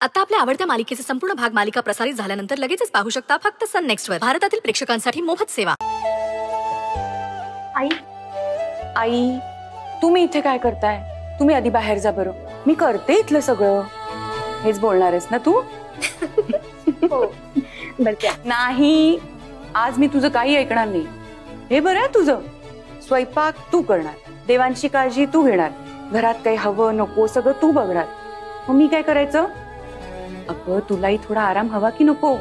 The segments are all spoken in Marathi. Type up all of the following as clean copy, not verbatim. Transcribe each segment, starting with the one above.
आता आपल्या आवडत्या मालिकेचे संपूर्ण भाग मालिका प्रसारित झाल्यानंतर लगेचच पाहू शकता फक्त सन नेक्स्ट वर. भारतातील प्रेक्षकांसाठी मोफत सेवा. आई आई तुम्ही इथे काय करताय? तुम्ही आधी बाहेर जा बरं. मी करते इथलं सगळं. हेच बोलणार आहेस ना तू? हो. नाही, आज मी तुझं काही ऐकणार नाही. हे बरं आहे तुझं. स्वयंपाक तू करणार, देवांची काळजी तू घेणार, घरात काही हवं नको सगळं तू बघणार. मग मी काय करायचं? अगं तुलाही थोडा आराम हवा की नको?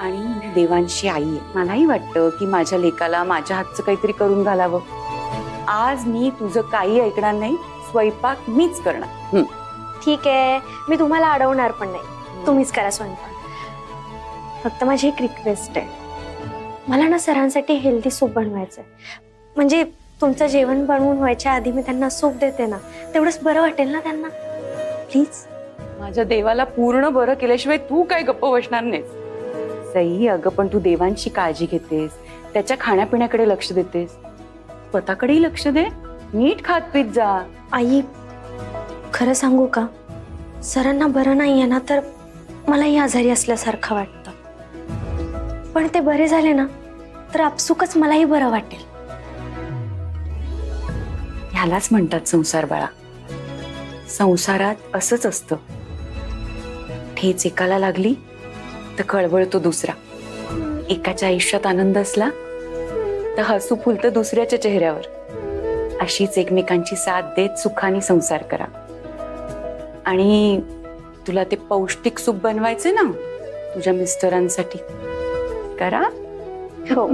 आणि मी देवांची आई आहे, मलाही वाटतं की माझ्या लेकाला माझ्या हातचं काहीतरी करून घालावं. आज मी तुझं काही ऐकणार नाही. स्वयंपाक मीच करणार. ठीक आहे, मी तुम्हाला अडवणार पण नाही. तुम्हीच करा स्वयंपाक. फक्त माझी एक रिक्वेस्ट आहे, मला ना सरांसाठी हेल्दी सूप बनवायचंय. म्हणजे तुमचं जेवण बनवून व्हायच्या आधी मी त्यांना सूप देते ना, तेवढंच बरं वाटेल ना त्यांना. प्लीज. माझ्या देवाला पूर्ण बरं केल्याशिवाय तू काय गप्प बसणार नाहीस. सई अगं, पण तू देवांची काळजी घेतेस, त्याच्या खाण्यापिण्याकडे लक्ष देतेस, स्वतःकडेही लक्ष दे. नीट खात पीत जा. आई खरं सांगू का, सरांना बरं नाहीये ना तर मलाही आजारी असल्यासारखं वाटतं. पण ते बरे झाले ना तर आपसुकच मलाही बरं वाटेल. ह्यालाच म्हणतात संसार बाळा. संसारात असंच असतं. ठेच एकाला लागली तर कळवळतो दुसरा. एकाच्या आयुष्यात आनंद असला तर हसू फुलतं दुसऱ्याच्या चेहऱ्यावर. अशीच एकमेकांची साथ देत सुखाने संसार करा. आणि तुला ते पौष्टिक सूप बनवायचे ना तुझ्या मिस्टरांसाठी, करा. हो.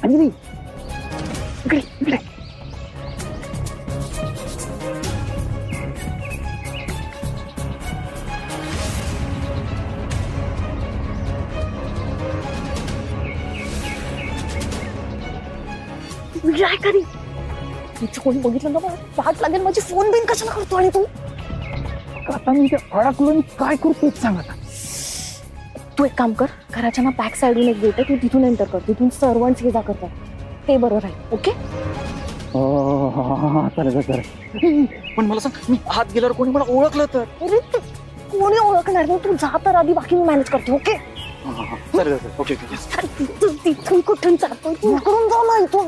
अंजली इकडे इकडे. काय करी तिचं कोणी बघितलं ना वाट लागेल माझी. फोन बिन कशाला करतो आणि तू? आता मी ते अडकलो काय करू तेच सांग. आता तू एक काम कर, घराच्या ना बॅक साईडून एक गेट आहे, तू तिथून एंटर कर. तिथून सर्वंट्स ये जा करतात, ते बरं राहील. ओके. चालेल चालेल. पण मला सांग, मी हात गेल्यावर कोणी मला ओळखलं तर? अरे कोणी ओळखणार नाही, तू जा तर आधी, बाकी मी मॅनेज करते. ओके. चालेल ओके. तिथून कुठून जातोय तू? करून जाऊ ना इथून.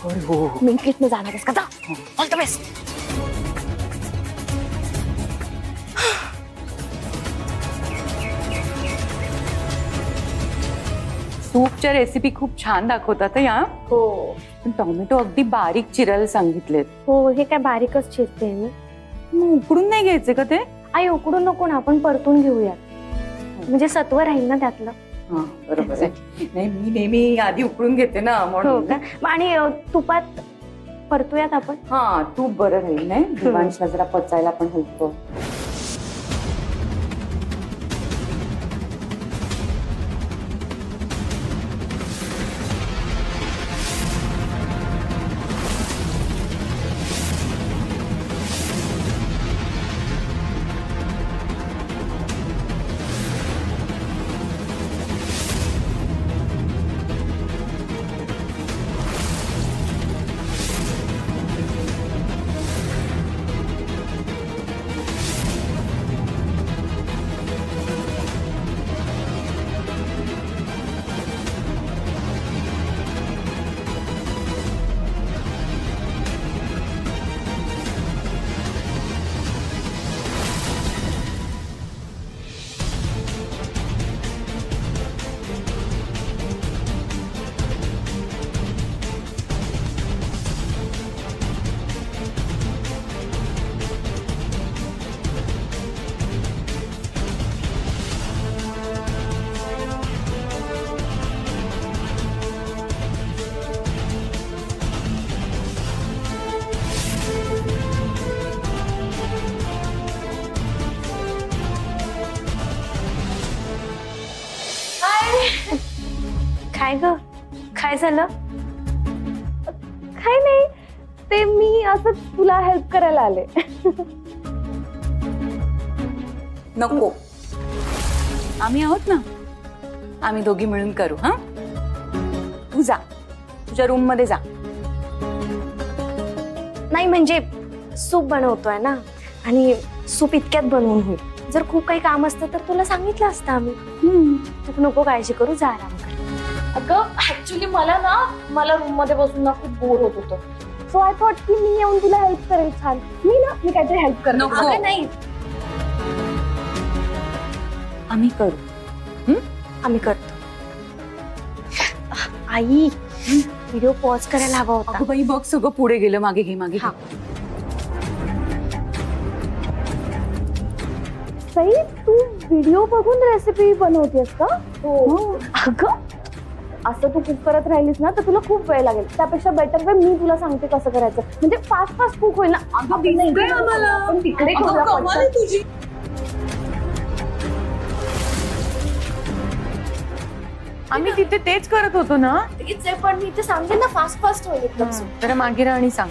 अरे हो. मेन गेटने जाणार आहेस का? जा. All the best. सूपच्या रेसिपी खूप छान दाखवतात या. हो. पण टोमॅटो अगदी बारीक चिरायला सांगितलेत. हो, हे काय बारीकच चिरते मी. मग उकडून नाही घ्यायचे का ते? आई उकडून नको ना, आपण परतून घेऊयात, म्हणजे सत्व राहील ना त्यातलं. हा बरोबर आहे. नाही मी नेहमी आधी उकडून घेते ना म्हणून. आणि तुपात परतूयात आपण. हा तूप बरं राहील. नाही दिवांशला जरा पचायला पण हलतो. काय ग, काय झालं? काय नाही, ते मी असंच तुला हेल्प करायला आले. नको, आम्ही आहोत ना, आम्ही दोघी मिळून करू. हा, तू जा तुझ्या रूम मध्ये जा. नाही म्हणजे सूप बनवतोय ना, आणि सूप इतक्यात बनवून होईल. जर खूप काही काम असतं तर तुला सांगितलं असतं आम्ही. तू नको काळजी करू, जा आराम कर. अगं ऍक्च्युली मला रूम मध्ये बसून ना खूप बोर होत होतं. सो आय थॉट की मी येऊन तुला हेल्प करेल. छान, मी काहीतरी हेल्प करते. नको. अगं नाही, आम्ही करू. आम्ही करतो. आई, व्हिडिओ पॉज करायला हवा होता. अगं बाई बघ, सगळं पुढे गेलं. मागे घे, मागे घे. हा. सई, तू व्हिडिओ बघून रेसिपी बनवतेस का? हो. अगं असं तू कुक करत राहिलीस ना तर तुला खूप वेळ लागेल. त्यापेक्षा बेटर वे मी तुला सांगते कसं करायचं, म्हणजे फास्ट कुक होईल ना. आपण तिकडे करूया पटकन. आम्ही तिथे तेच करत होतो ना. तेच आहे, पण मी ते सांगते ना फास्ट होईल एकदम. तर मागे राहा आणि सांग.